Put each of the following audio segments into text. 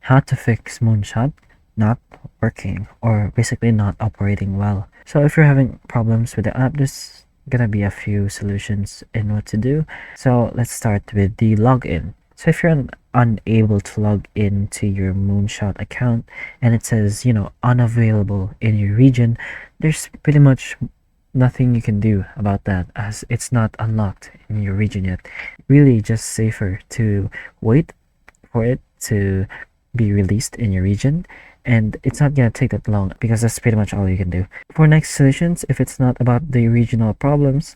how to fix Moonshot not working or basically not operating well. So if you're having problems with the app, there's gonna be a few solutions in what to do. So let's start with the login. So if you're unable to log into your Moonshot account and it says, unavailable in your region, there's pretty much nothing you can do about that as it's not unlocked in your region yet. Really just safer to wait for it to be released in your region, and it's not gonna take that long because that's pretty much all you can do. For next solutions, if it's not about the regional problems,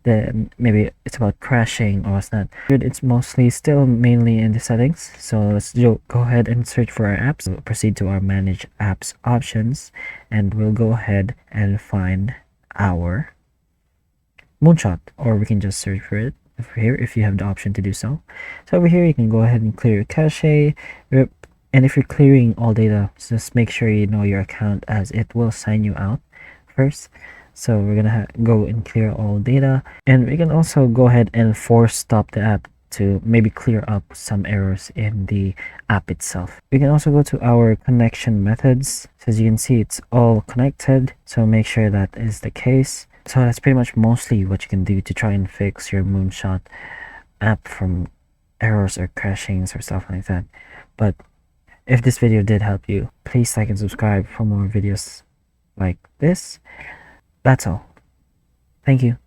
then maybe it's about crashing or what's not. It's mostly still mainly in the settings. So let's go ahead and search for our apps. We'll proceed to our manage apps options, and we'll go ahead and find our Moonshot, or we can just search for it over here if you have the option to do so. So over here you can go ahead and clear your cache, and if you're clearing all data, just make sure you know your account as it will sign you out first. So we're gonna go and clear all data, and we can also go ahead and force stop the app to maybe clear up some errors in the app itself. We can also go to our connection methods. So as you can see, it's all connected, so make sure that is the case. So that's pretty much mostly what you can do to try and fix your Moonshot app from errors or crashings or stuff like that. But if this video did help you, please like and subscribe for more videos like this. That's all. Thank you.